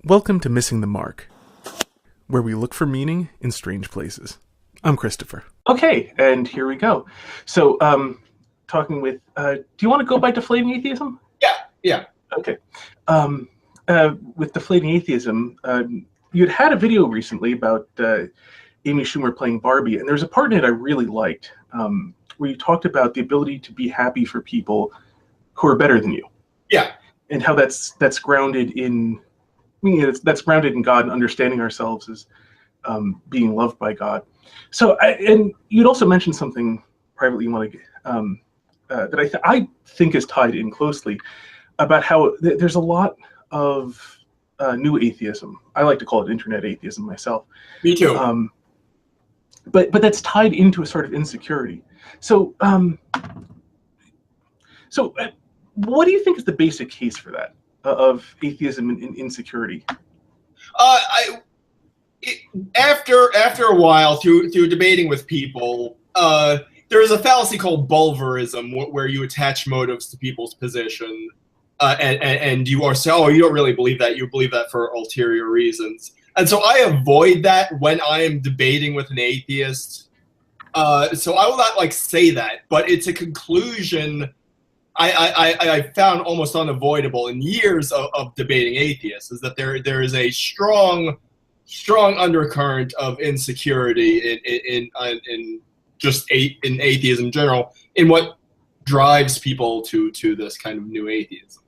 Welcome to Missing the Mark, where we look for meaning in strange places. I'm Christopher. Okay, and here we go. So, talking with, do you want to go by Deflating Atheism? Yeah. Okay. With Deflating Atheism, you'd had a video recently about Amy Schumer playing Barbie, and there's a part in it I really liked, where you talked about the ability to be happy for people who are better than you. Yeah. And how that's grounded in, that's grounded in God and understanding ourselves as being loved by God. So, and you'd also mentioned something privately you want to that I think is tied in closely about how there's a lot of new atheism. I like to call it internet atheism myself. Me too. But that's tied into a sort of insecurity. So, what do you think is the basic case for that of atheism and insecurity? After a while, through debating with people, there is a fallacy called bulverism, where you attach motives to people's position, and you are saying, oh, you don't really believe that. You believe that for ulterior reasons. And so I avoid that when I am debating with an atheist. So I will not say that, but it's a conclusion I found almost unavoidable in years of debating atheists, is that there is a strong undercurrent of insecurity in atheism in general, in what drives people to this kind of new atheism.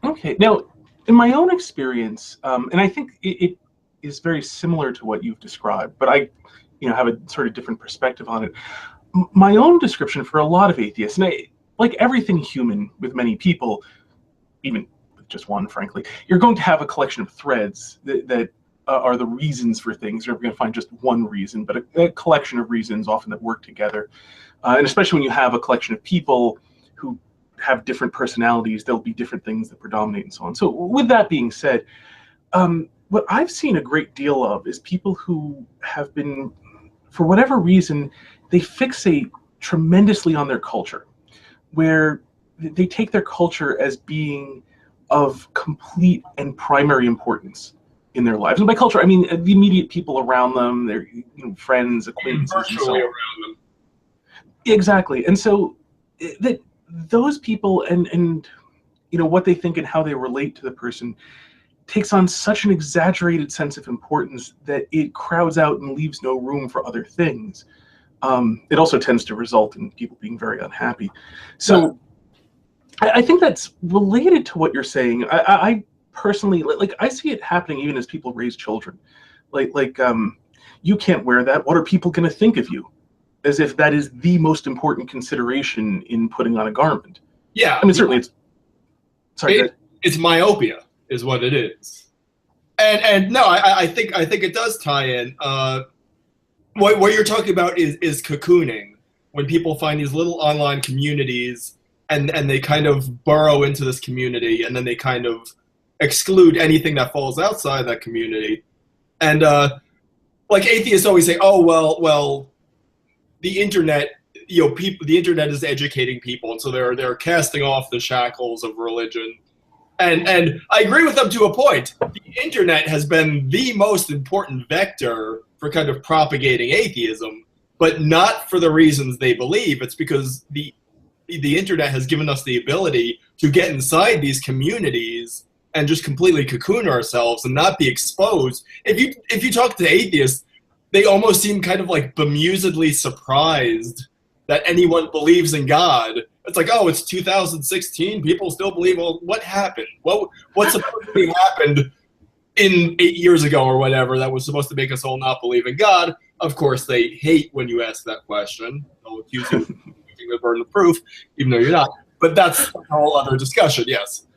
Okay, now in my own experience, and I think it is very similar to what you've described, but I have a sort of different perspective on it. My own description for a lot of atheists, and like everything human with many people, even with just one, frankly, you're going to have a collection of threads that are the reasons for things. You're never going to find just one reason, but a collection of reasons often that work together. And especially when you have a collection of people who have different personalities, there'll be different things that predominate and so on. So with that being said, what I've seen a great deal of is people who have been, for whatever reason, they fixate tremendously on their culture, where they take their culture as being of complete and primary importance in their lives. And by culture, I mean the immediate people around them, their friends, acquaintances, and so on. Around them. Exactly. And so that those people and what they think and how they relate to the person takes on such an exaggerated sense of importance that it crowds out and leaves no room for other things. It also tends to result in people being very unhappy. So I think that's related to what you're saying. I personally, I see it happening even as people raise children. You can't wear that. What are people going to think of you? As if that is the most important consideration in putting on a garment. Yeah. I mean, certainly it's myopia is what it is. And no, I think it does tie in. What you're talking about is cocooning, when people find these little online communities and they kind of burrow into this community, and then they kind of exclude anything that falls outside that community. And atheists always say, oh, well, the internet, the internet is educating people, and so they're casting off the shackles of religion. And I agree with them to a point. The internet has been the most important vector for kind of propagating atheism, but not for the reasons they believe. It's because the internet has given us the ability to get inside these communities and just completely cocoon ourselves and not be exposed. If you talk to atheists, they almost seem kind of bemusedly surprised that anyone believes in God. It's like, oh, it's 2016. People still believe. Well, what happened? What supposedly happened in 8 years ago or whatever that was supposed to make us all not believe in God? Of course, they hate when you ask that question. They'll accuse you of using the burden of proof, even though you're not. But that's a whole other discussion, yes.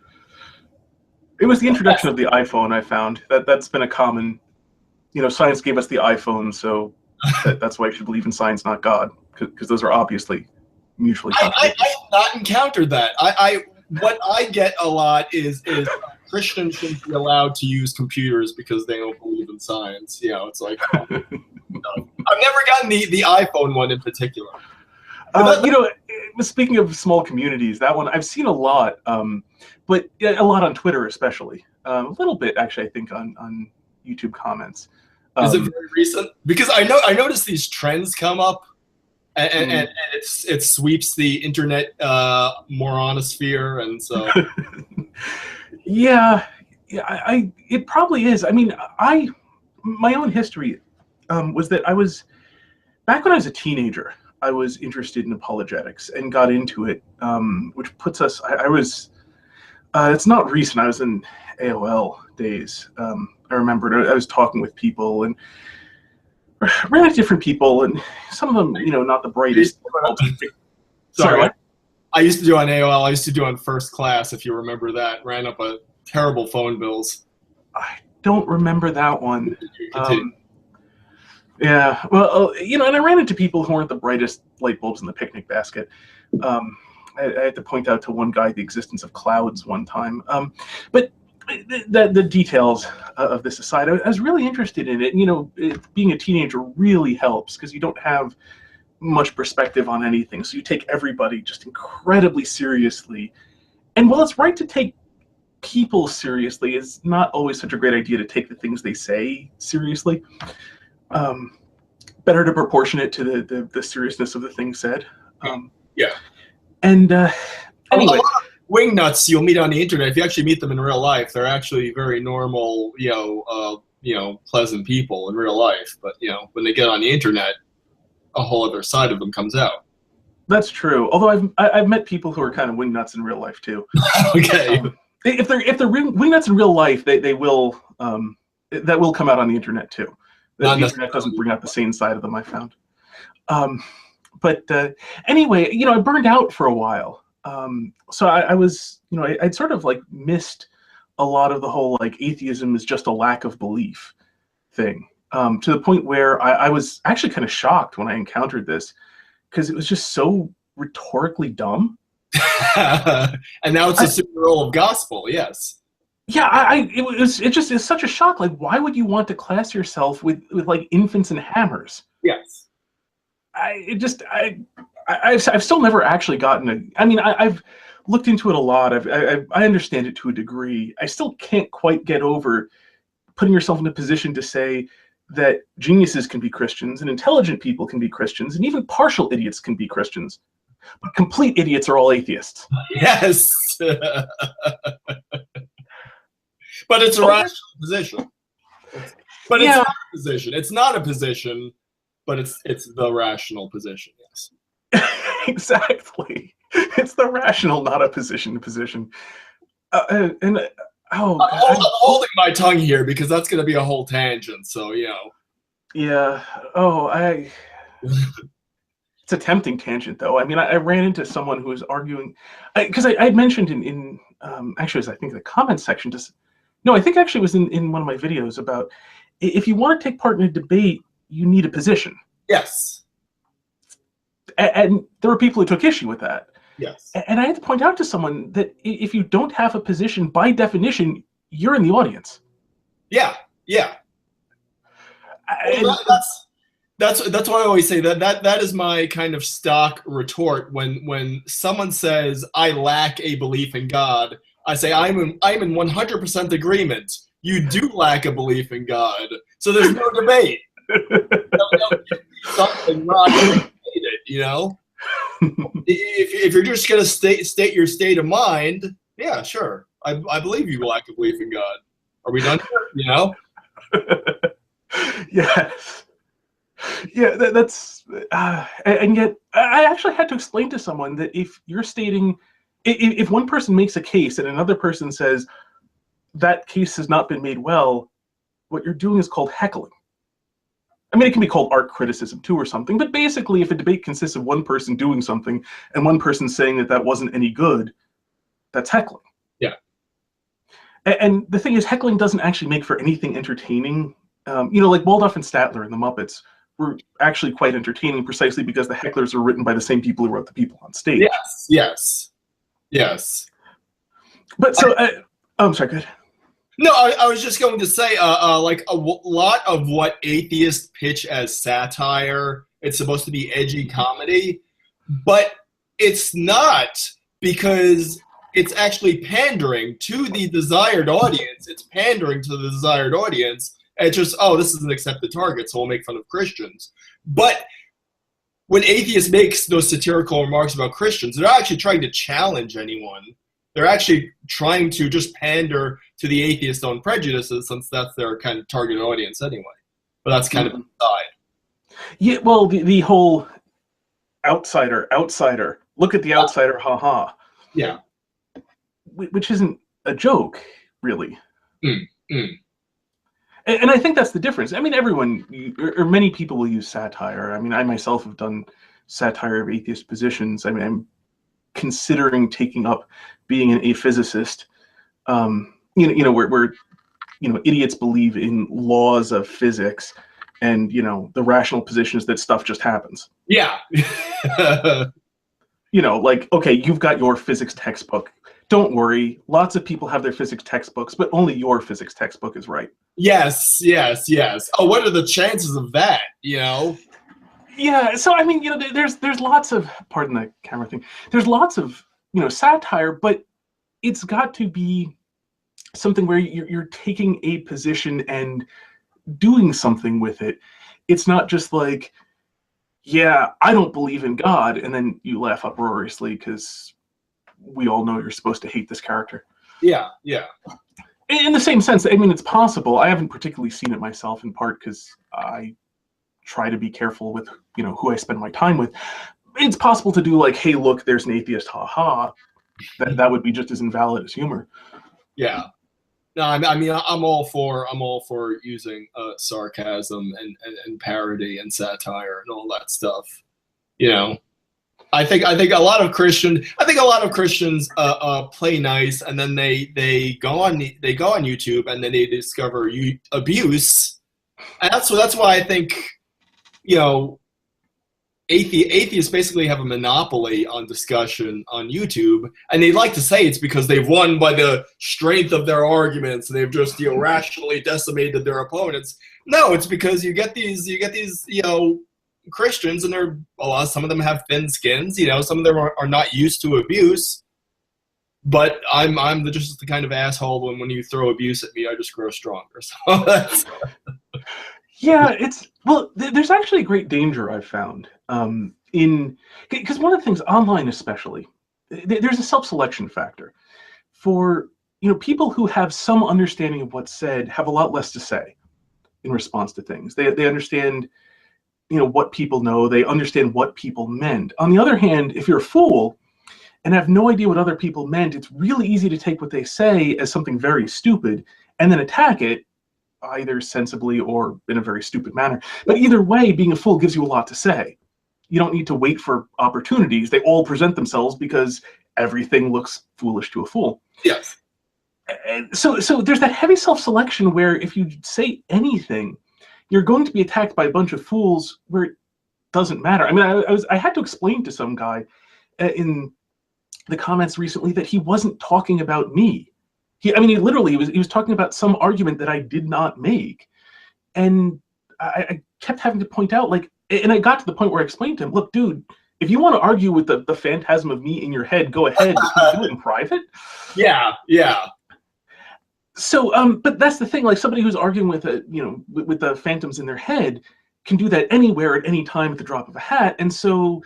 It was the introduction of the iPhone, I found. That's been a common, science gave us the iPhone, so that's why you should believe in science, not God, because those are obviously mutually contradictory. I have not encountered that. What I get a lot is Christians shouldn't be allowed to use computers because they don't believe in science. It's like, I've never gotten the iPhone one in particular. Speaking of small communities, that one I've seen a lot, but a lot on Twitter especially. a little bit actually. I think on YouTube comments. Is it very recent? Because I noticed these trends come up, and it sweeps the internet moronosphere, and so. Yeah, it probably is. I mean, my own history was that back when I was a teenager, I was interested in apologetics and got into it, which puts us. It's not recent. I was in AOL days. I remembered I was talking with people and ran into different people, and some of them, not the brightest. Sorry, what? I used to do on AOL. I used to do on First Class, if you remember that. Ran up a terrible phone bills. I don't remember that one. Yeah, well, and I ran into people who weren't the brightest light bulbs in the picnic basket. I had to point out to one guy the existence of clouds one time. But the details of this aside, I was really interested in it. Being a teenager really helps because you don't have much perspective on anything. So you take everybody just incredibly seriously. And while it's right to take people seriously, it's not always such a great idea to take the things they say seriously. Better to proportion it to the seriousness of the thing said. Yeah. And anyway, a lot of wingnuts you'll meet on the internet, if you actually meet them in real life, they're actually very normal, pleasant people in real life. But when they get on the internet, a whole other side of them comes out. That's true. Although I've met people who are kind of wingnuts in real life too. Okay. If they're wingnuts in real life, they will that will come out on the internet too. The internet doesn't bring out the sane side of them, I found. But anyway, I burned out for a while. So I was, I'd sort of like missed a lot of the whole like atheism is just a lack of belief thing. To the point where I was actually kind of shocked when I encountered this because it was just so rhetorically dumb. And now it's a super role of gospel, yes. Yeah, it's such a shock. Like, why would you want to class yourself with like infants and hammers? Yes. I've still never actually gotten I've looked into it a lot. I understand it to a degree. I still can't quite get over putting yourself in a position to say that geniuses can be Christians and intelligent people can be Christians and even partial idiots can be Christians. But complete idiots are all atheists. Yes. But it's a rational position. But it's not a position. It's not a position, but it's the rational position, yes. Exactly. It's the rational, not a position. I'm holding my tongue here because that's going to be a whole tangent, so, Yeah. It's a tempting tangent, though. I ran into someone who was arguing, because I had mentioned in actually, I think the comment section, I think actually it was in one of my videos about if you want to take part in a debate, you need a position. Yes. And there were people who took issue with that. Yes. And I had to point out to someone that if you don't have a position, by definition, you're in the audience. Yeah. Well, that's why I always say that is my kind of stock retort when someone says I lack a belief in God. I say I'm in 100% agreement. You do lack a belief in God, so there's no debate. Something wrong with it, If you're just gonna state your state of mind, yeah, sure. I believe you lack a belief in God. Are we done here? Yes. Yeah, that's and yet I actually had to explain to someone that if you're stating, if one person makes a case and another person says that case has not been made well, what you're doing is called heckling. It can be called art criticism too or something, but basically if a debate consists of one person doing something and one person saying that wasn't any good, that's heckling. Yeah. And the thing is, heckling doesn't actually make for anything entertaining. Like Waldorf and Statler and the Muppets were actually quite entertaining precisely because the hecklers are written by the same people who wrote the people on stage. Yes. But so, I'm sorry, go ahead. No, I was just going to say, like a lot of what atheists pitch as satire, it's supposed to be edgy comedy, but it's not, because it's actually pandering to the desired audience. It's pandering to the desired audience. And it's just, oh, this is an accepted target, so we'll make fun of Christians. But when atheists make those satirical remarks about Christians, they're not actually trying to challenge anyone. They're actually trying to just pander to the atheist's own prejudices, since that's their kind of target audience anyway. But that's kind of the side. Yeah, well, the whole outsider, look at the outsider, haha. Yeah. Which isn't a joke, really. Mm. And I think that's the difference. I mean, everyone, or many people will use satire. I mean, I myself have done satire of atheist positions. I mean, I'm considering taking up being an aphysicist. Where idiots believe in laws of physics, and the rational position is that stuff just happens. Yeah. Like, okay, you've got your physics textbook. Don't worry, lots of people have their physics textbooks, but only your physics textbook is right. Yes. Oh, what are the chances of that, Yeah, so I mean, there's lots of, pardon the camera thing, there's lots of, satire, but it's got to be something where you're taking a position and doing something with it. It's not just like, yeah, I don't believe in God, and then you laugh uproariously because we all know you're supposed to hate this character. Yeah. In the same sense, I mean, it's possible. I haven't particularly seen it myself, in part because I try to be careful with, who I spend my time with. It's possible to do like, hey, look, there's an atheist, ha. That would be just as invalid as humor. Yeah. No, I mean, I'm all for using sarcasm and parody and satire and all that stuff. I think a lot of Christians play nice, and then they go on YouTube, and then they discover abuse, and that's why I think atheists basically have a monopoly on discussion on YouTube, and they like to say it's because they've won by the strength of their arguments, and they've just rationally decimated their opponents. No, it's because you get these Christians, and some of them have thin skins. Some of them are not used to abuse. But I'm just the kind of asshole when you throw abuse at me, I just grow stronger. So that's yeah, there's actually a great danger I've found because one of the things online, especially, there's a self-selection factor. For people who have some understanding of what's said have a lot less to say in response to things. They understand what people know, they understand what people meant. On the other hand, if you're a fool and have no idea what other people meant, it's really easy to take what they say as something very stupid and then attack it, either sensibly or in a very stupid manner. But either way, being a fool gives you a lot to say. You don't need to wait for opportunities. They all present themselves because everything looks foolish to a fool. Yes. And so there's that heavy self-selection where if you say anything, you're going to be attacked by a bunch of fools where it doesn't matter. I mean, I had to explain to some guy in the comments recently that he wasn't talking about me. He was talking about some argument that I did not make, and I kept having to point out, and I got to the point where I explained to him, look, dude, if you want to argue with the phantasm of me in your head, go ahead. But can you do it in private? Yeah. So, but that's the thing. Like, somebody who's arguing with with the phantoms in their head can do that anywhere at any time at the drop of a hat. And so,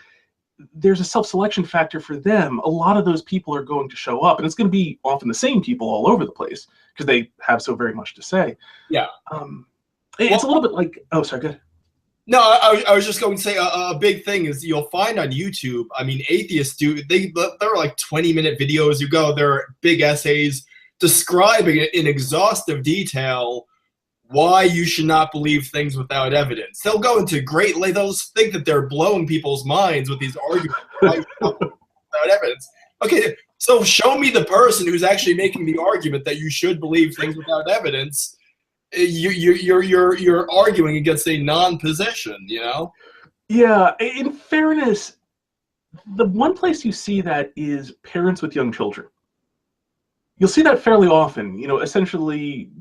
there's a self-selection factor for them. A lot of those people are going to show up, and it's going to be often the same people all over the place because they have so very much to say. Yeah. It's a little bit like. Oh, sorry. Go ahead. No, I was just going to say a big thing is you'll find on YouTube. I mean, atheists there are like 20-minute videos. There are big essays describing in exhaustive detail why you should not believe things without evidence. They'll go into great length. They'll think that they're blowing people's minds with these arguments why you should not believe without evidence. Okay, so show me the person who's actually making the argument that you should believe things without evidence. You're arguing against a non-position, Yeah, in fairness, the one place you see that is parents with young children. You'll see that fairly often, essentially,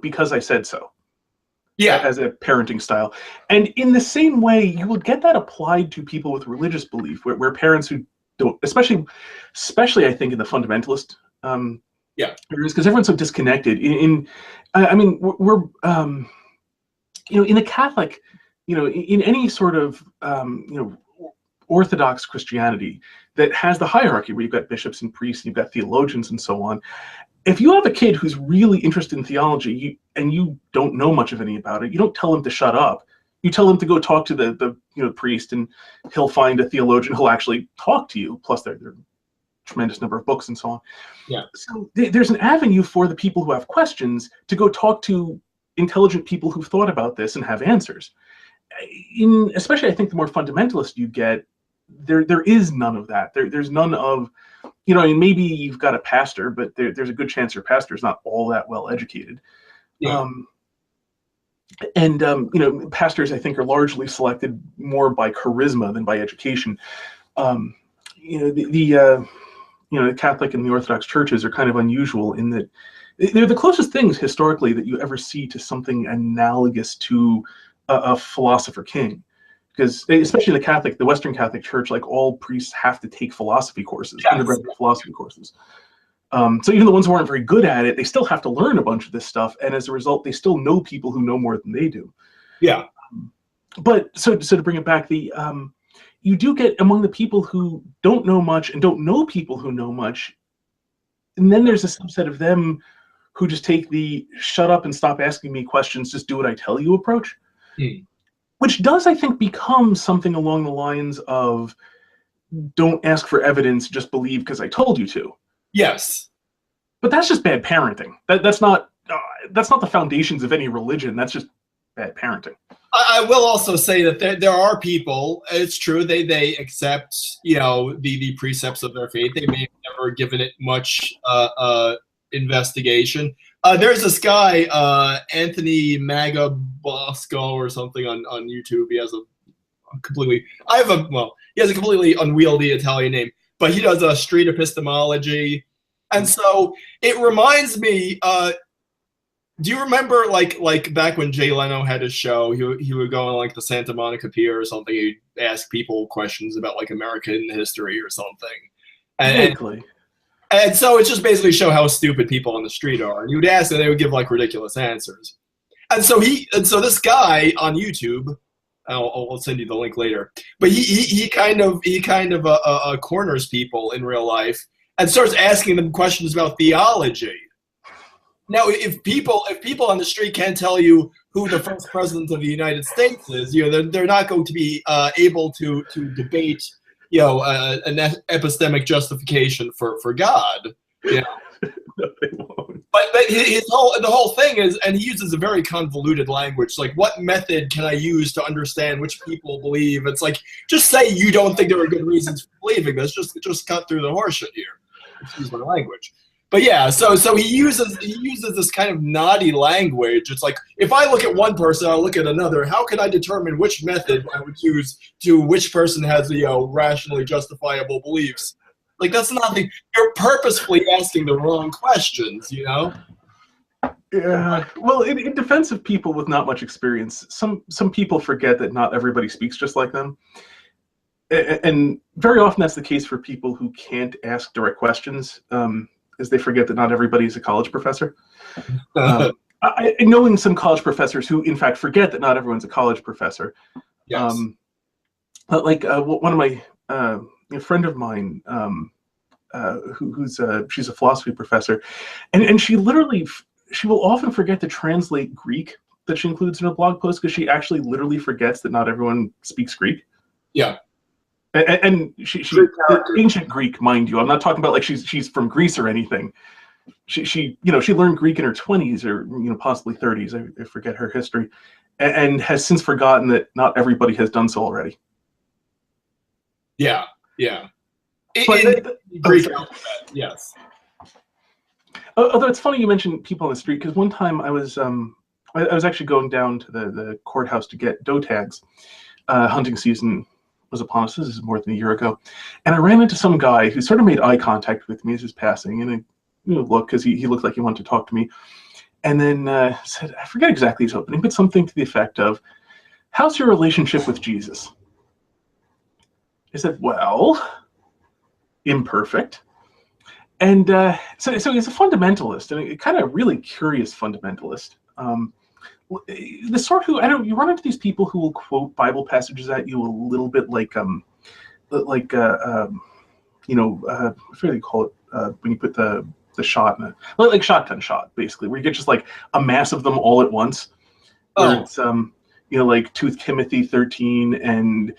because I said so. Yeah. As a parenting style. And in the same way, you will get that applied to people with religious belief, where parents who don't, especially I think in the fundamentalist Yeah. areas, because everyone's so disconnected. I mean, we're you know, in the Catholic, you know, in any sort of you know, Orthodox Christianity that has the hierarchy where you've got bishops and priests, and you've got theologians and so on. If you have a kid who's really interested in theology and you don't know much of any about it, you don't tell him to shut up. You tell him to go talk to the you know, priest, and he'll find a theologian who'll actually talk to you. Plus, there are a tremendous number of books and so on. Yeah. So there's an avenue for the people who have questions to go talk to intelligent people who've thought about this and have answers. Especially, I think the more fundamentalist you get, there is none of that. There's none of, you know, I mean, maybe you've got a pastor, but there's a good chance your pastor is not all that well educated. Yeah. You know, pastors, I think, are largely selected more by charisma than by education. You know, you know, the Catholic and the Orthodox churches are kind of unusual in that they're the closest things historically that you ever see to something analogous to a philosopher king. Because especially the Western Catholic Church, like, all priests have to take philosophy courses, Yes. undergraduate philosophy courses. So even the ones who aren't very good at it, they still have to learn a bunch of this stuff, and as a result, they still know people who know more than they do. Yeah. But so to bring it back, you do get among the people who don't know much and don't know people who know much, and then there's a subset of them who just take the "shut up and stop asking me questions, just do what I tell you" approach. Which does, I think, become something along the lines of "don't ask for evidence, just believe because I told you to." Yes. But that's just bad parenting. That's not the foundations of any religion. That's just bad parenting. I will also say that there are people, it's true, they accept, you know, the precepts of their faith. They may have never given it much investigation. There's this guy, Anthony Magabosco or something on YouTube. He has a completely unwieldy Italian name, but he does a street epistemology. And so it reminds me, do you remember like back when Jay Leno had his show, he would go on like the Santa Monica Pier or something, he'd ask people questions about like American history or something. And so it's just basically show how stupid people on the street are. And you would ask and they would give like ridiculous answers. And so this guy on YouTube, I'll send you the link later, but he kind of corners people in real life and starts asking them questions about theology. Now, if people on the street can't tell you who the first president of the United States is, you know, they're not going to be able to debate, you know, an epistemic justification for God. You know? No, they won't. But the whole thing is, and he uses a very convoluted language. Like, what method can I use to understand which people believe? It's like, just say you don't think there are good reasons for believing this. Just cut through the horseshit here. Excuse my language. But yeah, so he uses this kind of naughty language. It's like, if I look at one person, I'll look at another. How can I determine which method I would use to which person has, you know, rationally justifiable beliefs? Like, that's nothing. You're purposefully asking the wrong questions, you know? Yeah. Well, in defense of people with not much experience, some people forget that not everybody speaks just like them. And very often that's the case for people who can't ask direct questions, is they forget that not everybody is a college professor. Knowing some college professors who, in fact, forget that not everyone's a college professor. Yes. Like one of my a friend of mine, she's a philosophy professor, and she will often forget to translate Greek that she includes in her blog post because she actually literally forgets that not everyone speaks Greek. Yeah. And she ancient Greek, mind you. I'm not talking about like she's from Greece or anything. She learned Greek in her 20s or possibly 30s. I forget her history, and has since forgotten that not everybody has done so already. Yeah. Greek, yes. Although it's funny you mentioned people on the street, because one time I was actually going down to the courthouse to get doe tags. Hunting season was upon us. This is more than a year ago, and I ran into some guy who sort of made eye contact with me as he was passing, and I looked because he looked like he wanted to talk to me, and then said, I forget exactly his opening, but something to the effect of, "How's your relationship with Jesus?" I said, "Well, imperfect. And so he's a fundamentalist, and a kind of really curious fundamentalist. The sort who, I don't, you run into these people who will quote Bible passages at you a little bit like I forget what you call it when you put the shot in it, like shotgun shot, basically, where you get just like a mass of them all at once. Where it's like 2 Timothy 13 and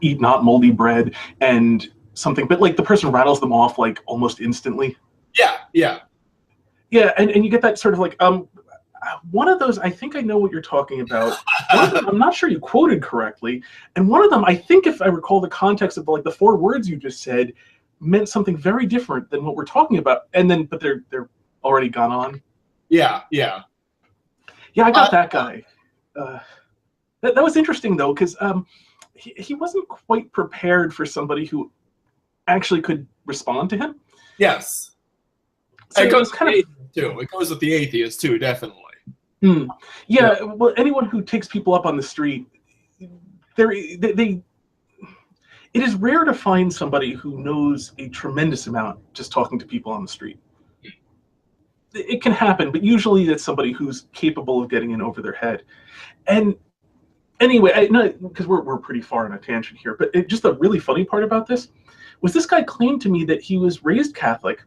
eat not moldy bread and something, but like the person rattles them off like almost instantly. Yeah, and you get that sort of like one of those, I think I know what you're talking about. One of them, I'm not sure you quoted correctly, and one of them, I think if I recall the context of like the 4 words you just said, meant something very different than what we're talking about, but they're already gone on. Yeah, I got that guy. That was interesting though, because he wasn't quite prepared for somebody who actually could respond to him. Yes. So it goes kind of too. It goes with the atheists too, definitely. Yeah. Well, anyone who takes people up on the street, it is rare to find somebody who knows a tremendous amount just talking to people on the street. It can happen, but usually it's somebody who's capable of getting in over their head. And anyway, because we're pretty far on a tangent here, but just the really funny part about this was this guy claimed to me that he was raised Catholic,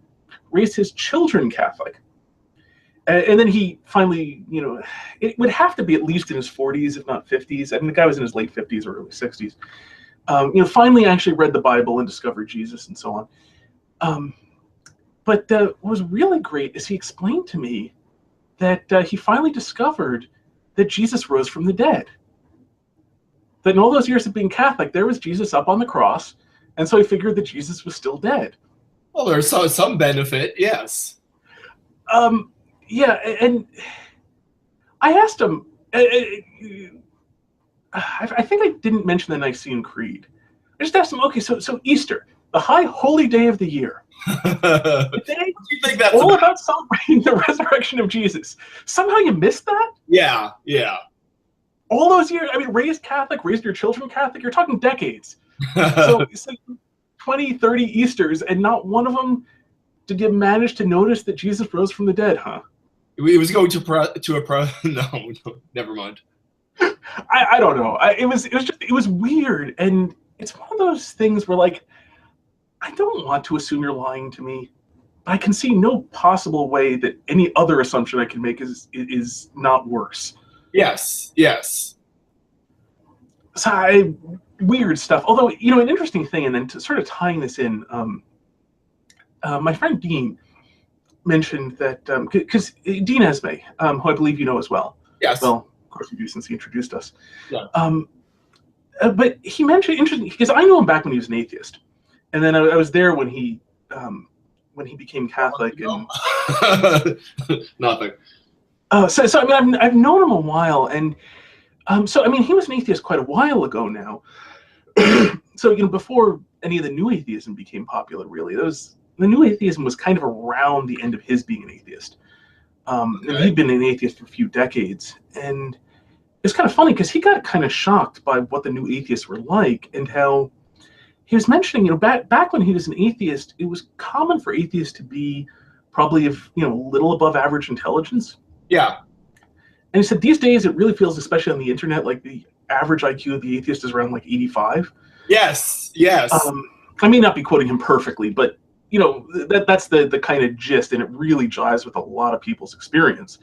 raised his children Catholic. And then he finally, it would have to be at least in his 40s, if not 50s. I mean, the guy was in his late 50s or early 60s. Finally actually read the Bible and discovered Jesus and so on. But what was really great is he explained to me that he finally discovered that Jesus rose from the dead. That in all those years of being Catholic, there was Jesus up on the cross, and so he figured that Jesus was still dead. Well, there's some benefit, yes. Yeah, and I asked him, I think I didn't mention the Nicene Creed. I just asked him, okay, so Easter, the high holy day of the year, the day you think that's all about celebrating the resurrection of Jesus. Somehow you missed that? Yeah. All those years, I mean, raised Catholic, raised your children Catholic, you're talking decades. So it's like 20, 30 Easters, and not one of them did you manage to notice that Jesus rose from the dead, huh? It was going no, never mind. I don't know. It was weird, and it's one of those things where, like, I don't want to assume you're lying to me, but I can see no possible way that any other assumption I can make is not worse. Yes. So weird stuff. Although, an interesting thing, and then to sort of tying this in, my friend Dean mentioned that, because Dean Esme, who I believe you know as well. Yes. Well, of course you do, since he introduced us. Yeah. But he mentioned, interesting, because I knew him back when he was an atheist. And then I was there when he became Catholic. And nothing. So I mean, I've known him a while, and so I mean, he was an atheist quite a while ago now. So before any of the new atheism became popular, really, the new atheism was kind of around the end of his being an atheist. And he'd been an atheist for a few decades, and it's kind of funny because he got kind of shocked by what the new atheists were like, and how he was mentioning, back when he was an atheist, it was common for atheists to be probably of little above average intelligence. Yeah. And he said these days it really feels, especially on the internet, like the average IQ of the atheist is around like 85. Yes. I may not be quoting him perfectly, but that's the kind of gist, and it really jives with a lot of people's experience.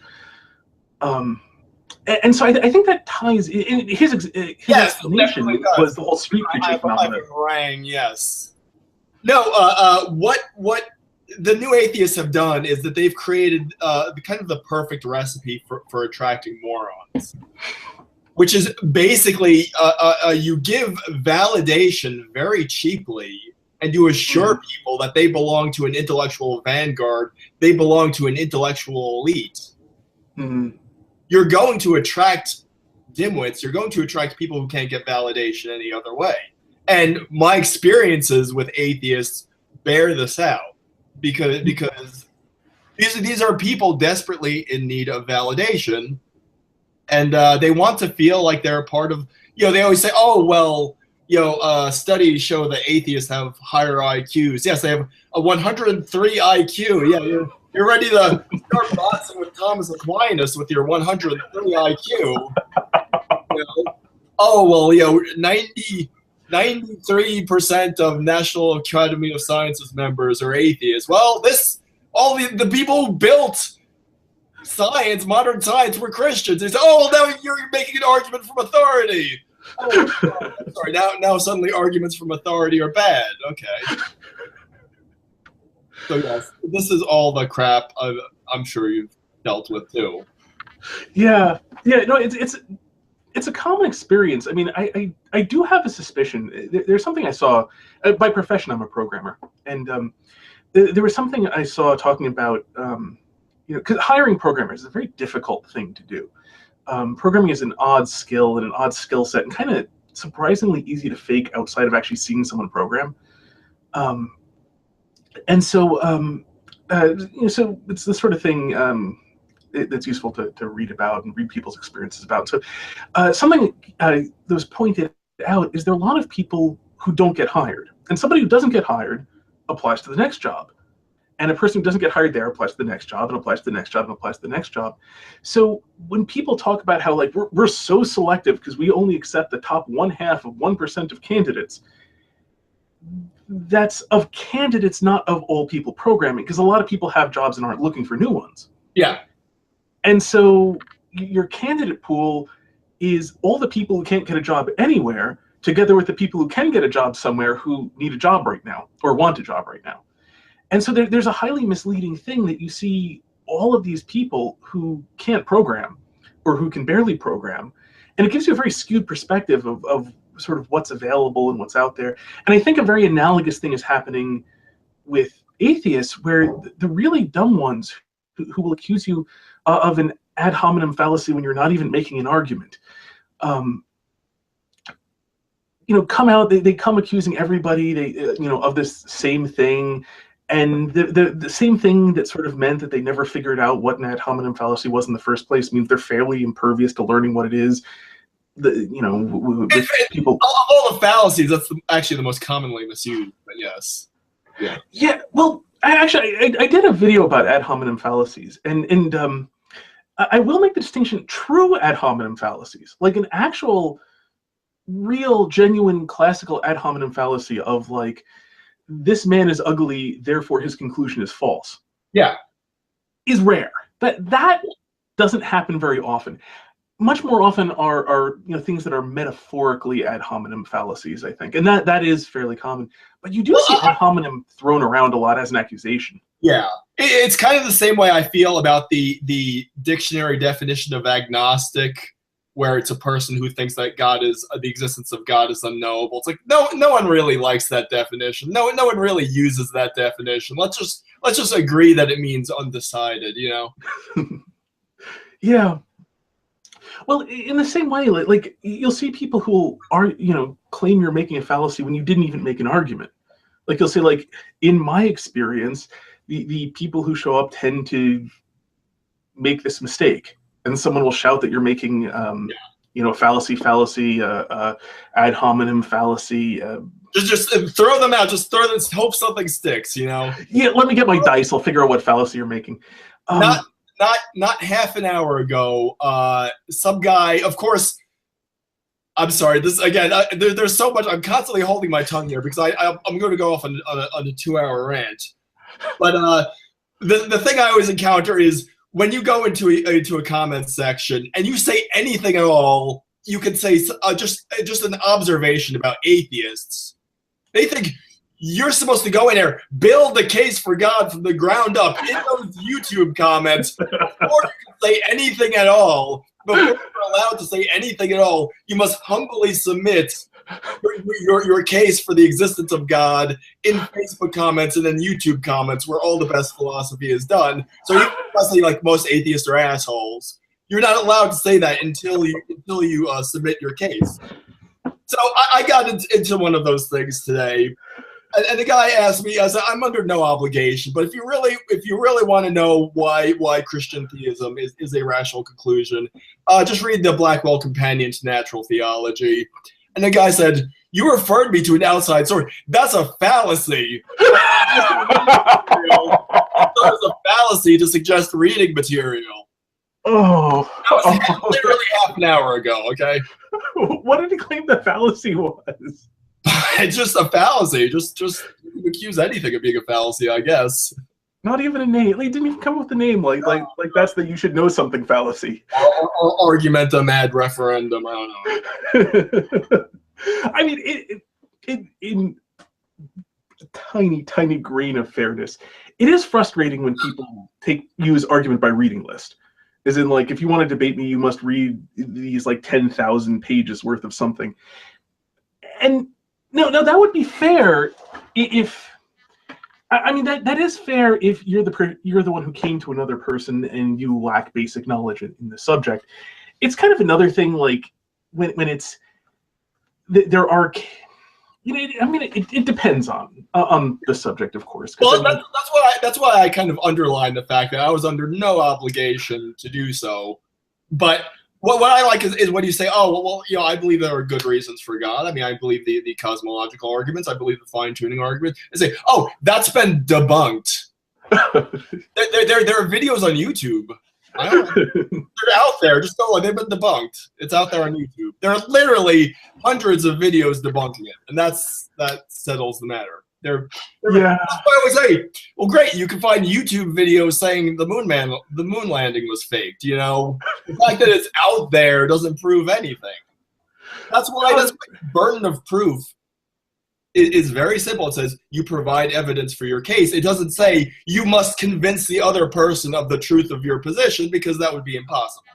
And so I think that ties in his explanation was the whole street preaching phenomenon. Rang, yes. No, what the new atheists have done is that they've created kind of the perfect recipe for attracting morons, which is basically you give validation very cheaply, and you assure people that they belong to an intellectual vanguard, they belong to an intellectual elite. You're going to attract dimwits. You're going to attract people who can't get validation any other way. And my experiences with atheists bear this out, because these are people desperately in need of validation, and they want to feel like they're a part of. They always say, "Oh well, studies show that atheists have higher IQs. Yes, they have a 103 IQ. Yeah, you're ready to start boxing with Thomas Aquinas with your 103 IQ. Oh, well, 93% of National Academy of Sciences members are atheists. Well, all the people who built science, modern science, were Christians. They say, oh, well, now you're making an argument from authority. Oh, sorry. Now suddenly arguments from authority are bad. Okay. So yes, this is all the crap I'm sure you've dealt with too. Yeah. No, it's a common experience. I mean, I do have a suspicion. There's something I saw. By profession, I'm a programmer, and there was something I saw talking about. Because hiring programmers is a very difficult thing to do. Programming is an odd skill and an odd skill set, and kind of surprisingly easy to fake outside of actually seeing someone program. And so, so it's the sort of thing that's useful to read about and read people's experiences about. So, something that was pointed out is there are a lot of people who don't get hired, and somebody who doesn't get hired applies to the next job. And a person who doesn't get hired there applies to the next job, and applies to the next job, and applies to the next job. So when people talk about how like we're so selective because we only accept the top 1/2 of 1% of candidates, that's of candidates, not of all people programming, because a lot of people have jobs and aren't looking for new ones. Yeah. And so your candidate pool is all the people who can't get a job anywhere, together with the people who can get a job somewhere who need a job right now or want a job right now. And so there's a highly misleading thing that you see all of these people who can't program or who can barely program. And it gives you a very skewed perspective of sort of what's available and what's out there. And I think a very analogous thing is happening with atheists, where the really dumb ones who will accuse you of an ad hominem fallacy when you're not even making an argument, come out, they come accusing everybody of this same thing. And the same thing that sort of meant that they never figured out what an ad hominem fallacy was in the first place means they're fairly impervious to learning what it is. With people, of all the fallacies, that's actually the most commonly misused. But yes, yeah. Yeah. Well, I did a video about ad hominem fallacies, and I will make the distinction: true ad hominem fallacies, like an actual, real, genuine, classical ad hominem fallacy of like, this man is ugly, therefore his conclusion is false. Yeah, is rare. That doesn't happen very often. Much more often are things that are metaphorically ad hominem fallacies, I think, and that is fairly common. But you do see ad hominem thrown around a lot as an accusation. Yeah, it's kind of the same way I feel about the dictionary definition of agnostic, where it's a person who thinks that the existence of God is unknowable. It's like no one really likes that definition. No one really uses that definition. Let's just agree that it means undecided. Yeah. Well, in the same way, like you'll see people who are claim you're making a fallacy when you didn't even make an argument. Like you'll say, like, in my experience, the people who show up tend to make this mistake. And someone will shout that you're making, a fallacy, ad hominem fallacy. Just throw them out. Just throw them. Hope something sticks. Yeah, let me get my dice. I'll figure out what fallacy you're making. Not half an hour ago, some guy. Of course, I'm sorry. This again. There's so much. I'm constantly holding my tongue here because I'm going to go off on a 2-hour rant. But the thing I always encounter is, when you go into a comment section and you say anything at all, you can say just an observation about atheists. They think you're supposed to go in there, build a case for God from the ground up in those YouTube comments before you can say anything at all. Before you're allowed to say anything at all, you must humbly submit your case for the existence of God in Facebook comments and then YouTube comments, where all the best philosophy is done. So you must say, like, most atheists are assholes. You're not allowed to say that until you submit your case. So I got into one of those things today, and the guy asked me, I said, I'm under no obligation, but if you really want to know why Christian theism is a rational conclusion, just read the Blackwell Companion to Natural Theology. And the guy said, "You referred me to an outside source. That's a fallacy." It's a fallacy to suggest reading material. Oh. That was literally half an hour ago, okay? What did he claim the fallacy was? It's just a fallacy. Just accuse anything of being a fallacy, I guess. Not even a name. Like, he didn't even come up with a name. Like that's the you should know something fallacy. Or argumentum ad referendum. I don't know. I mean, it in a tiny grain of fairness, it is frustrating when people use argument by reading list. As in, like, if you want to debate me, you must read these like 10,000 pages worth of something. And no, that would be fair if, I mean, that is fair if you're the one who came to another person and you lack basic knowledge in the subject. It's kind of another thing, like when it's there are, you know, I mean, it depends on the subject, of course. Well, that's why I kind of underline the fact that I was under no obligation to do so. But what I like is when you say, "Oh, well, you know, I believe there are good reasons for God." I mean, I believe the cosmological arguments. I believe the fine-tuning argument. And say, "Oh, that's been debunked." there are videos on YouTube. They're out there. Just go. They've been debunked. It's out there on YouTube. There are literally hundreds of videos debunking it, and that settles the matter. Yeah. That's why I always say, well, great, you can find YouTube videos saying the moon landing was faked. You know, the fact that it's out there doesn't prove anything. That's why the burden of proof is very simple. It says you provide evidence for your case. It doesn't say you must convince the other person of the truth of your position, because that would be impossible.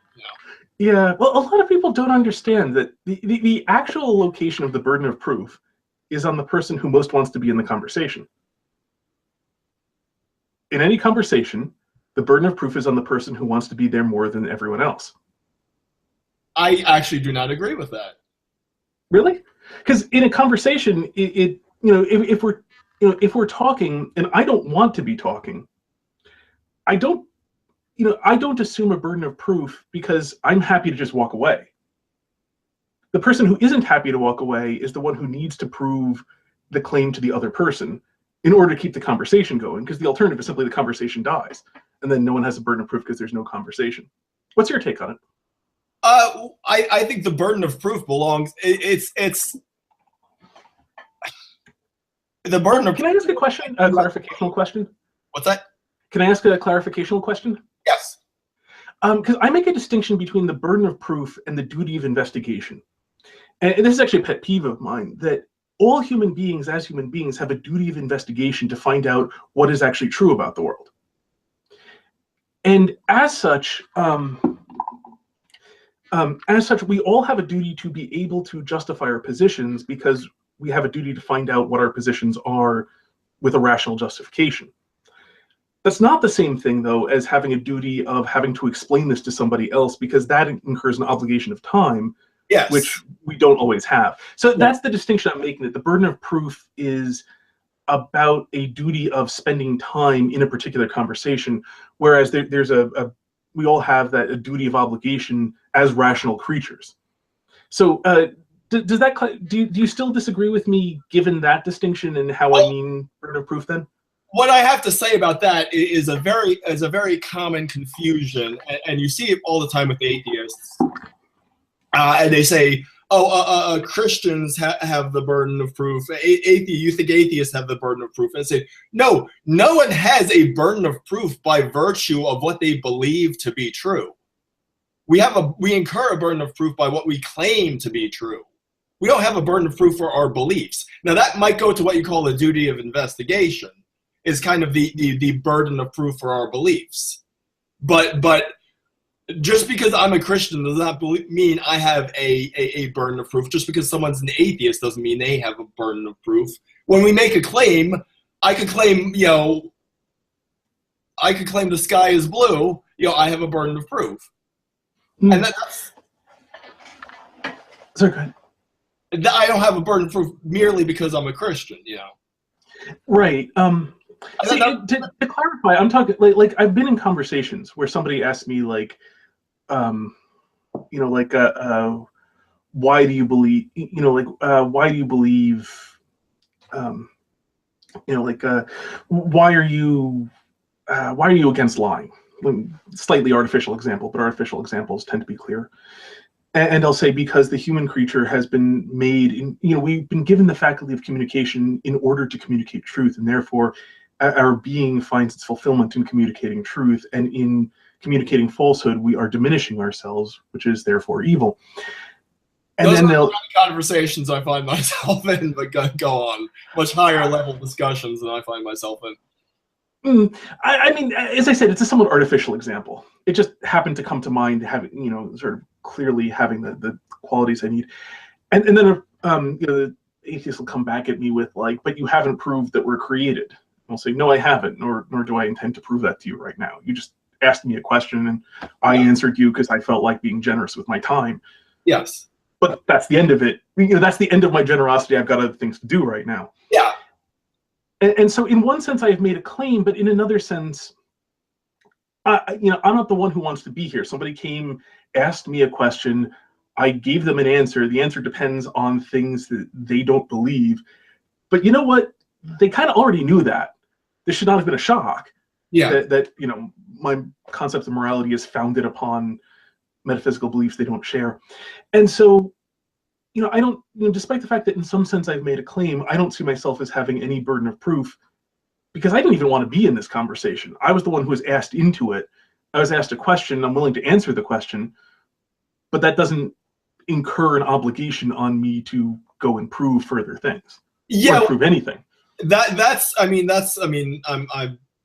You know? Yeah, well, a lot of people don't understand that the actual location of the burden of proof is on the person who most wants to be in the conversation. In any conversation, the burden of proof is on the person who wants to be there more than everyone else. I actually do not agree with that. Really? Because in a conversation, if we're talking and I don't want to be talking, I don't assume a burden of proof because I'm happy to just walk away. The person who isn't happy to walk away is the one who needs to prove the claim to the other person in order to keep the conversation going, because the alternative is simply the conversation dies, and then no one has a burden of proof because there's no conversation. What's your take on it? I think the burden of proof belongs. It's the burden of. Can I ask a question? A clarificational question? What's that? Can I ask a clarificational question? Yes. Because I make a distinction between the burden of proof and the duty of investigation. And this is actually a pet peeve of mine, that all human beings, as human beings, have a duty of investigation to find out what is actually true about the world. And as such, we all have a duty to be able to justify our positions, because we have a duty to find out what our positions are with a rational justification. That's not the same thing, though, as having a duty of having to explain this to somebody else, because that incurs an obligation of time, yes, which we don't always have. So that's the distinction I'm making, that the burden of proof is about a duty of spending time in a particular conversation, whereas there's we all have a duty of obligation as rational creatures. So does that do you still disagree with me, given that distinction and how I mean burden of proof then? What I have to say about that is a very common confusion, and you see it all the time with atheists. And they say, "Oh, Christians have the burden of proof. You think atheists have the burden of proof?" And I say, "No, no one has a burden of proof by virtue of what they believe to be true. We incur a burden of proof by what we claim to be true. We don't have a burden of proof for our beliefs. Now that might go to what you call the duty of investigation, is kind of the burden of proof for our beliefs. But just because I'm a Christian does not mean I have a burden of proof. Just because someone's an atheist doesn't mean they have a burden of proof. When we make a claim, I could claim, the sky is blue. I have a burden of proof. And that's... Sorry, go ahead. I don't have a burden of proof merely because I'm a Christian, Right. See, to clarify, I'm talking like I've been in conversations where somebody asked me why do you believe, why do you believe, why are you against lying? Slightly artificial example, but artificial examples tend to be clear. And I'll say, because the human creature has been made, we've been given the faculty of communication in order to communicate truth, and therefore our being finds its fulfillment in communicating truth, and in communicating falsehood, we are diminishing ourselves, which is therefore evil. And those then are the conversations I find myself in, but go on. Much higher level discussions than I find myself in. I mean, as I said, it's a somewhat artificial example. It just happened to come to mind, having, sort of clearly having the qualities I need. And then, the atheists will come back at me with like, but you haven't proved that we're created. And I'll say, no, I haven't, nor do I intend to prove that to you right now. You just asked me a question, and I answered you because I felt like being generous with my time. Yes. But that's the end of it. That's the end of my generosity. I've got other things to do right now. Yeah. And so in one sense, I have made a claim, but in another sense, I'm not the one who wants to be here. Somebody came, asked me a question, I gave them an answer. The answer depends on things that they don't believe. But you know what? They kind of already knew that. This should not have been a shock. Yeah. That my concept of morality is founded upon metaphysical beliefs they don't share. And so, I don't, despite the fact that in some sense I've made a claim, I don't see myself as having any burden of proof, because I didn't even want to be in this conversation. I was the one who was asked into it. I was asked a question. I'm willing to answer the question, but that doesn't incur an obligation on me to go and prove further things. Yeah. Or prove anything. I'm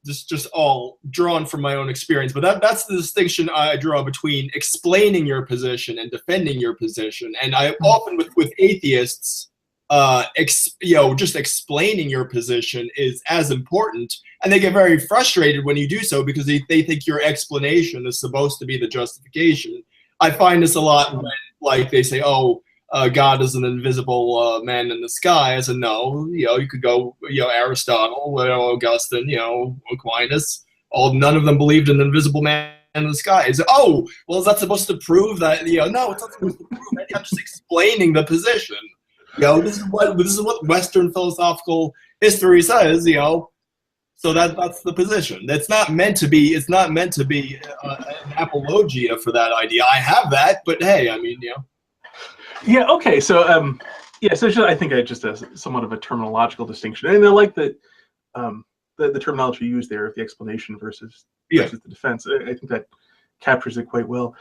just all drawn from my own experience, but that's the distinction I draw between explaining your position and defending your position. And I often with atheists, just explaining your position is as important, and they get very frustrated when you do so because they think your explanation is supposed to be the justification. I find this a lot when, like, they say, "Oh, God is an invisible man in the sky." I said, no, you could go, Aristotle, Augustine, Aquinas, none of them believed in an invisible man in the sky. I said, oh, well, is that supposed to prove that, no, it's not supposed to prove that. I'm just explaining the position. This is what Western philosophical history says, so that's the position. It's not meant to be an apologia for that idea. I have that, but hey, Yeah. Okay. So, So I think I just somewhat of a terminological distinction, and I like that the terminology used there of the explanation versus the defense. I think that captures it quite well.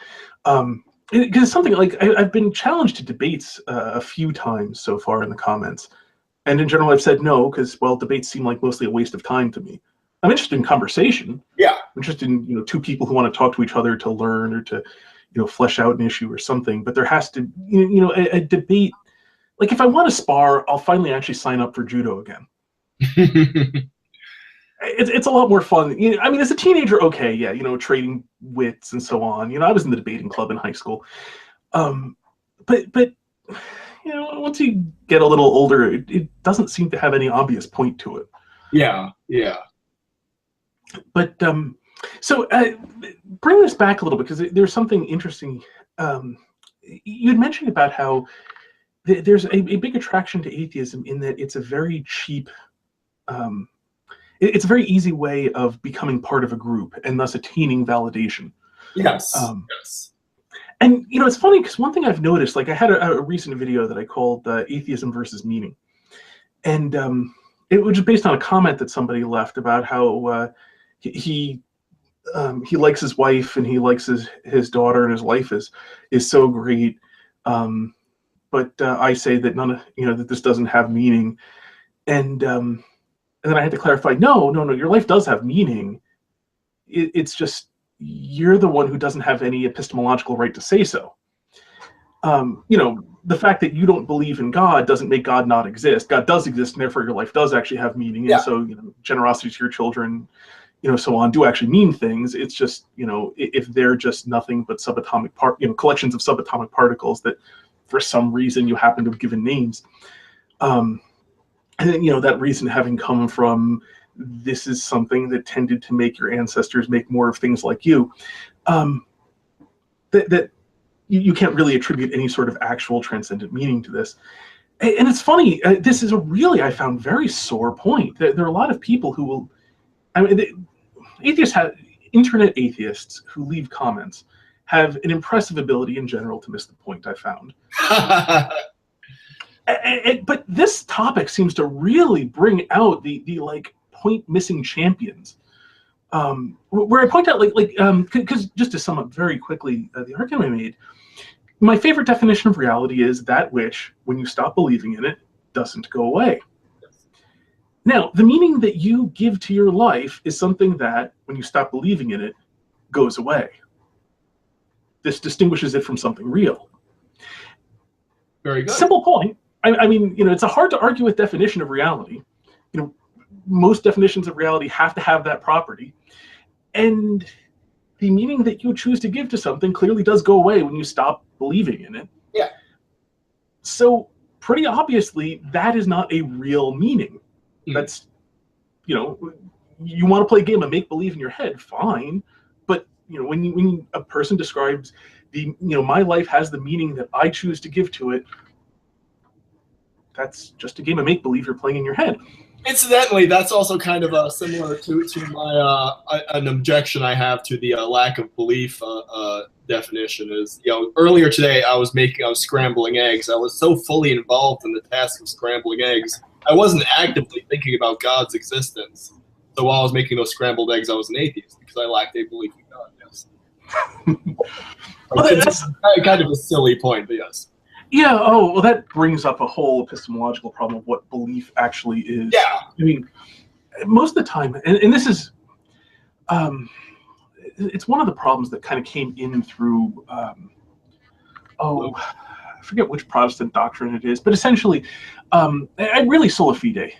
Because it's something like I've been challenged to debates a few times so far in the comments, and in general I've said no because, well, debates seem like mostly a waste of time to me. I'm interested in conversation. Yeah. I'm interested in two people who want to talk to each other to learn or to flesh out an issue or something. But there has to, a debate. Like if I want to spar, I'll finally actually sign up for judo again. It's a lot more fun. As a teenager, okay, yeah, trading wits and so on. I was in the debating club in high school. But once you get a little older, it doesn't seem to have any obvious point to it. Yeah, yeah. But so bring this back a little bit, because there's something interesting. You had mentioned about how there's a big attraction to atheism in that it's a very cheap, it's a very easy way of becoming part of a group and thus attaining validation. Yes. Yes. And it's funny because one thing I've noticed, like I had a recent video that I called "Atheism versus Meaning," and it was just based on a comment that somebody left about how he likes his wife and he likes his daughter and his life is so great. But I say that that this doesn't have meaning, and then I had to clarify, no, your life does have meaning. It's just you're the one who doesn't have any epistemological right to say so. The fact that you don't believe in God doesn't make God not exist. God does exist, and therefore your life does actually have meaning. Yeah. And so, generosity to your children, so on, do actually mean things. It's just, if they're just nothing but subatomic collections of subatomic particles that for some reason you happen to have given names. And then, that reason having come from, this is something that tended to make your ancestors make more of things like you. That you can't really attribute any sort of actual transcendent meaning to this. And it's funny, this is a really, I found, very sore point. There are a lot of people who will, I mean, internet atheists who leave comments have an impressive ability in general to miss the point, I found. But this topic seems to really bring out the like point missing champions. Where I point out, because just to sum up very quickly the argument I made, my favorite definition of reality is that which, when you stop believing in it, doesn't go away. Now, the meaning that you give to your life is something that, when you stop believing in it, goes away. This distinguishes it from something real. Very good. Simple point. I mean, it's a hard to argue with definition of reality. Most definitions of reality have to have that property. And the meaning that you choose to give to something clearly does go away when you stop believing in it. Yeah. So pretty obviously, that is not a real meaning. That's, you want to play a game of make-believe in your head, fine. But, when a person describes my life has the meaning that I choose to give to it, that's just a game of make-believe you're playing in your head. Incidentally, that's also kind of similar to my an objection I have to the lack of belief definition. Is earlier today I was scrambling eggs. I was so fully involved in the task of scrambling eggs, I wasn't actively thinking about God's existence. So while I was making those scrambled eggs, I was an atheist because I lacked a belief in God. Yes. Well, that's kind of a silly point, but yes. Yeah, oh, well, that brings up a whole epistemological problem of what belief actually is. Yeah. I mean, most of the time, and this is, it's one of the problems that kind of came in through, I forget which Protestant doctrine it is, but essentially, really sola fide,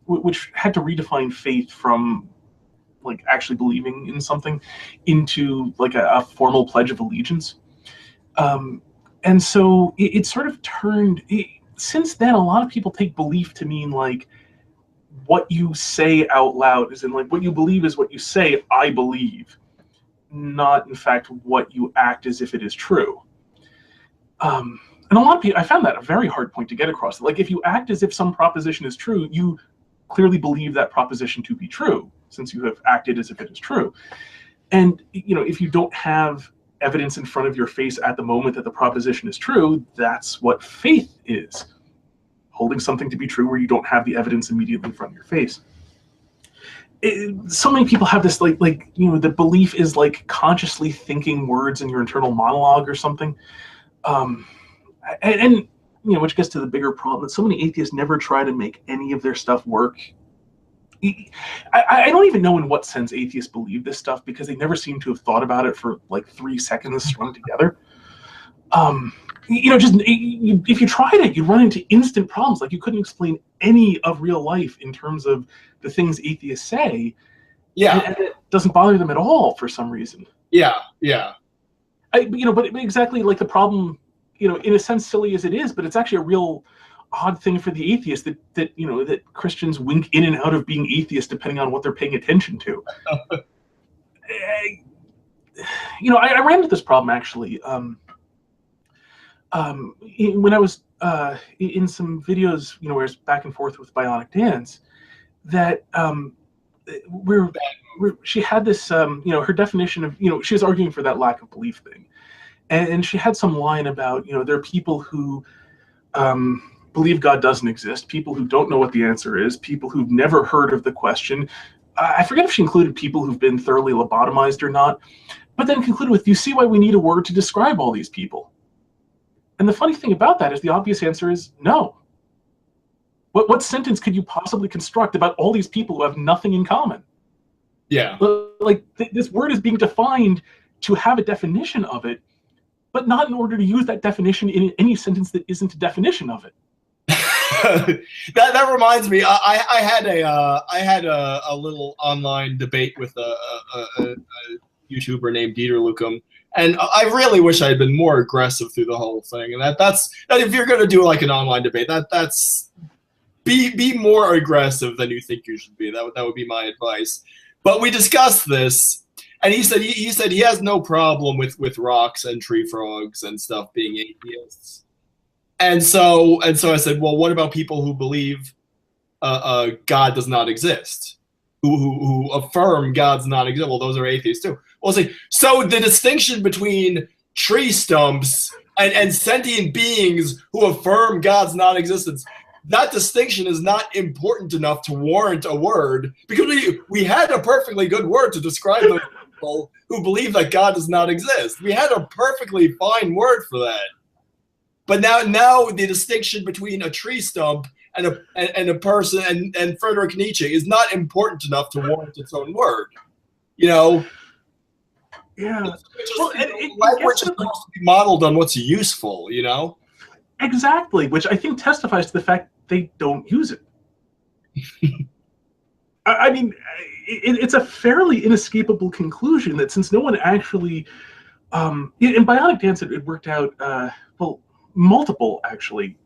which had to redefine faith from, like, actually believing in something into, like, a formal pledge of allegiance. And so it sort of turned, since then, a lot of people take belief to mean, like, what you say out loud, as in, like, what you believe is what you say, I believe, not, in fact, what you act as if it is true. And a lot of people, I found that a very hard point to get across. Like, if you act as if some proposition is true, you clearly believe that proposition to be true, since you have acted as if it is true. And, if you don't have evidence in front of your face at the moment that the proposition is true, that's what faith is. Holding something to be true where you don't have the evidence immediately in front of your face. So many people have this, the belief is like consciously thinking words in your internal monologue or something. Which gets to the bigger problem that so many atheists never try to make any of their stuff work. I don't even know in what sense atheists believe this stuff, because they never seem to have thought about it for like 3 seconds strung together. If you tried it, you'd run into instant problems. Like, you couldn't explain any of real life in terms of the things atheists say. Yeah. And it doesn't bother them at all for some reason. Yeah, yeah. But exactly like the problem, in a sense, silly as it is, but it's actually a real odd thing for the atheist that Christians wink in and out of being atheists depending on what they're paying attention to. I ran into this problem actually when I was in some videos, where it's back and forth with Bionic Dance, that she had this, her definition of, she was arguing for that lack of belief thing, and she had some line about, there are people who believe God doesn't exist, people who don't know what the answer is, people who've never heard of the question. I forget if she included people who've been thoroughly lobotomized or not, but then concluded with, do you see why we need a word to describe all these people? And the funny thing about that is the obvious answer is no. What sentence could you possibly construct about all these people who have nothing in common? Yeah. Like, this word is being defined to have a definition of it, but not in order to use that definition in any sentence that isn't a definition of it. that reminds me. I had a little online debate with a YouTuber named Dieter Lucum, and I really wish I had been more aggressive through the whole thing. And that's if you're going to do like an online debate, that's be more aggressive than you think you should be. That would be my advice. But we discussed this, And he said he has no problem with rocks and tree frogs and stuff being atheists. And so I said, well, what about people who believe God does not exist, who affirm God's not exist? Well, those are atheists too. Well, say so the distinction between tree stumps and sentient beings who affirm God's non-existence, that distinction is not important enough to warrant a word, because we had a perfectly good word to describe those people who believe that God does not exist. We had a perfectly fine word for that. But now the distinction between a tree stump and a person and Friedrich Nietzsche is not important enough to warrant its own word. You know? Yeah. Language is supposed to be modeled on what's useful, you know? Exactly, which I think testifies to the fact they don't use it. I mean, it's a fairly inescapable conclusion that since no one actually, in Bionic Dance, it worked out, well, multiple actually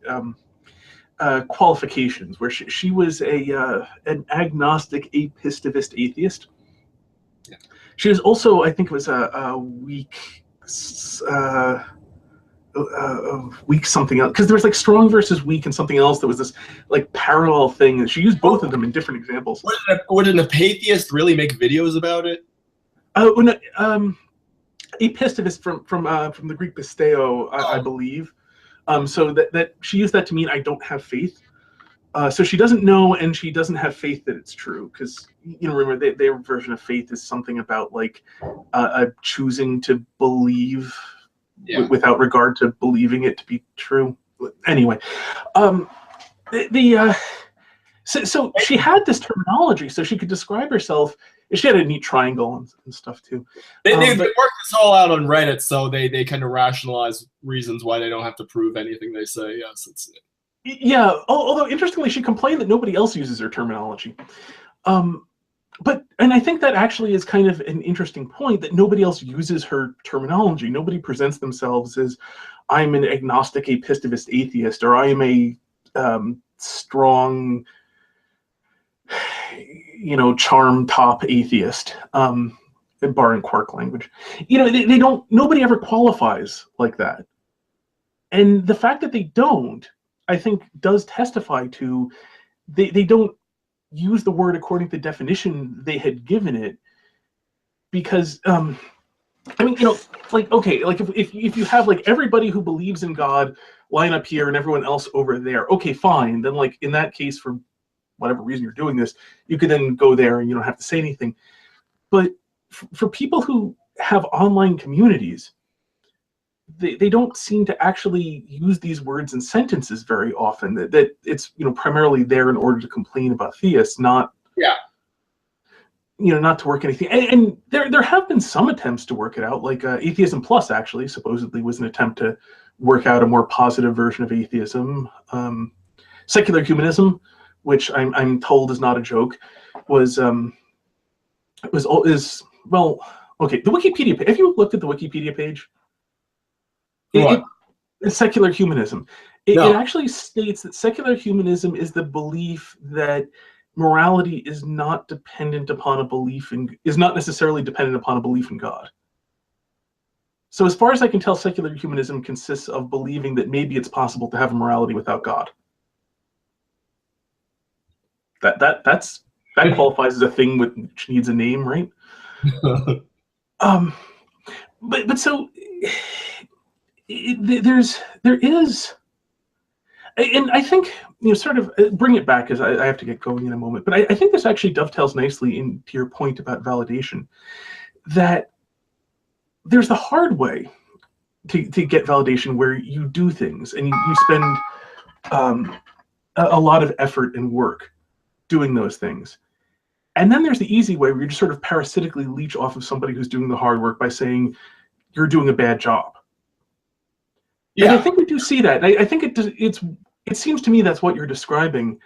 qualifications where she was an agnostic apistivist atheist. Yeah. She was also, I think it was a weak something else, because there was like strong versus weak and something else that was this like parallel thing, and she used both of them in different examples. Would an apatheist really make videos about it? Apistivist from the Greek pisteo, I believe. So that she used that to mean I don't have faith. So she doesn't know, and she doesn't have faith that it's true, because remember their version of faith is something about like choosing to believe without regard to believing it to be true. Anyway, so she had this terminology, so she could describe herself. She had a neat triangle and stuff too. They worked this all out on Reddit, so they kind of rationalize reasons why they don't have to prove anything they say. Yes, it's it. Yeah. Although interestingly, she complained that nobody else uses her terminology. And I think that actually is kind of an interesting point, that nobody else uses her terminology. Nobody presents themselves as, I'm an agnostic apistivist atheist, or I am a strong, charm top atheist, barring quark language. They don't, nobody ever qualifies like that. And the fact that they don't, I think, does testify to they don't use the word according to the definition they had given it, because if you have like everybody who believes in God line up here and everyone else over there, okay, fine, then like in that case, for whatever reason you're doing this, you could then go there and you don't have to say anything. But for people who have online communities, they don't seem to actually use these words in sentences very often. That it's primarily there in order to complain about theists, not not to work anything. And there have been some attempts to work it out, like Atheism Plus actually supposedly was an attempt to work out a more positive version of atheism. Secular humanism, which I'm told is not a joke, is the Wikipedia page. Have you looked at the Wikipedia page? Secular humanism. It actually states that secular humanism is the belief that morality is not dependent upon is not necessarily dependent upon a belief in God. So as far as I can tell, secular humanism consists of believing that maybe it's possible to have a morality without God. That qualifies as a thing which needs a name, right? But so there is, and I think sort of bring it back, as I have to get going in a moment. But I think this actually dovetails nicely into your point about validation, that there's the hard way to get validation, where you do things and you spend a lot of effort and work doing those things. And then there's the easy way, where you just sort of parasitically leech off of somebody who's doing the hard work by saying you're doing a bad job. Yeah. And I think we do see that. I think it seems to me that's what you're describing,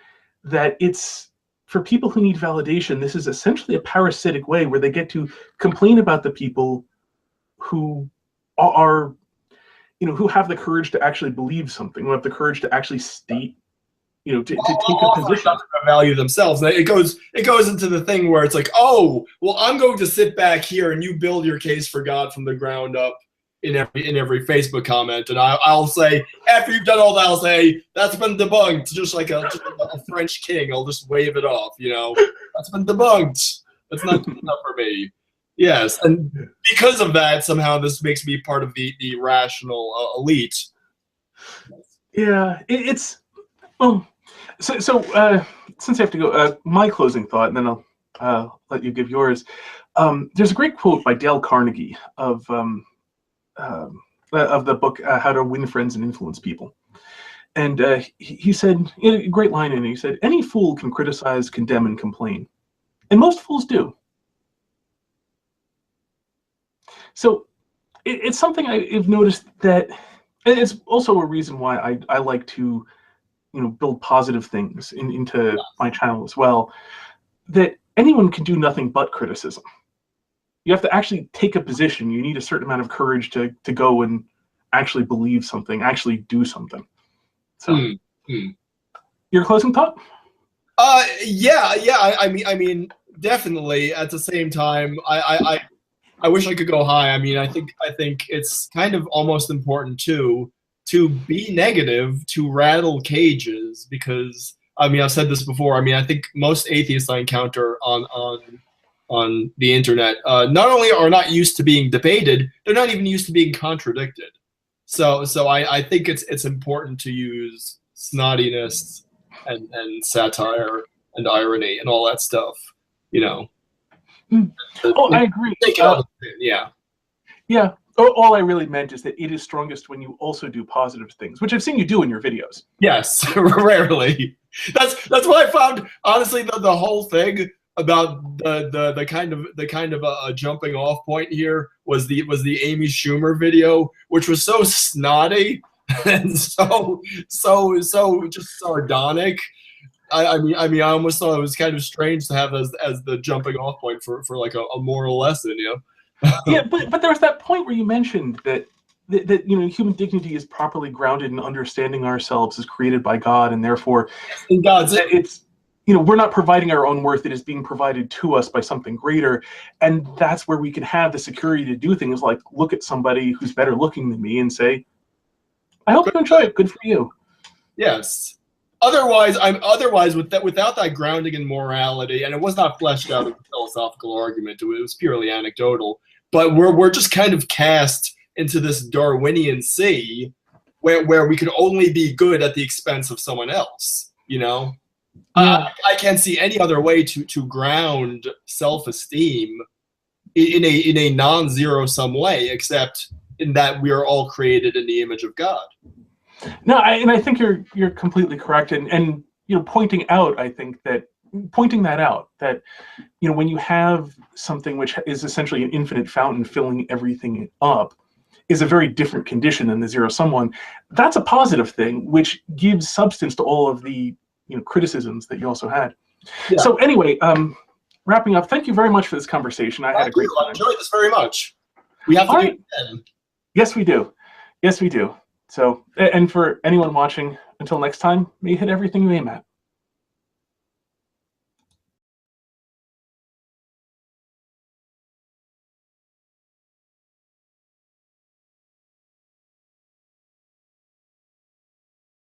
that it's for people who need validation, this is essentially a parasitic way where they get to complain about the people who are, who have the courage to actually believe something, who have the courage to actually state to take a position. Value themselves. It goes into the thing where it's like, oh, well, I'm going to sit back here and you build your case for God from the ground up in every Facebook comment, and I'll say, after you've done all that, I'll say that's been debunked, just like a French king. I'll just wave it off, that's been debunked. That's not good enough for me. Yes, and because of that, somehow this makes me part of the rational elite. Yeah, it's well. So since I have to go, my closing thought, and then I'll let you give yours. There's a great quote by Dale Carnegie of the book How to Win Friends and Influence People, and he said, a great line in it. He said, "Any fool can criticize, condemn, and complain, and most fools do." So it's something I've noticed that, and it's also a reason why I like to build positive things into my channel as well, that anyone can do nothing but criticism. You have to actually take a position. You need a certain amount of courage to go and actually believe something, actually do something. So, your closing thought? Yeah. I mean, definitely. At the same time, I wish I could go high. I mean, I think it's kind of almost important to be negative, to rattle cages, because I mean, I've said this before. I mean, I think most atheists I encounter on the internet not only are not used to being debated, they're not even used to being contradicted. So I think it's important to use snottiness and satire and irony and all that stuff. I agree. Yeah. Yeah. All I really meant is that it is strongest when you also do positive things, which I've seen you do in your videos. Yes, rarely. That's what I found. Honestly, the whole thing about the kind of a jumping off point here was the Amy Schumer video, which was so snotty and so just sardonic. I mean, I almost thought it was kind of strange to have as the jumping off point for like a moral lesson, Yeah, but there was that point where you mentioned that human dignity is properly grounded in understanding ourselves as created by God, and therefore in God's it's we're not providing our own worth; it is being provided to us by something greater, and that's where we can have the security to do things like look at somebody who's better looking than me and say, "I hope you enjoy it. Good for you." Yes. Otherwise, without that grounding in morality, and it was not fleshed out in a philosophical argument. It was purely anecdotal. But we're just kind of cast into this Darwinian sea, where we can only be good at the expense of someone else. Yeah. I can't see any other way to ground self-esteem in a non-zero sum way, except in that we are all created in the image of God. No, I think you're completely correct, and pointing that out that when you have something which is essentially an infinite fountain filling everything up is a very different condition than the zero sum one. That's a positive thing, which gives substance to all of the criticisms that you also had. Yeah. So anyway, wrapping up, thank you very much for this conversation. I had a great time. I enjoyed this very much. We have to do it again. Yes, we do. Yes, we do. So, and for anyone watching, until next time, may you hit everything you aim at.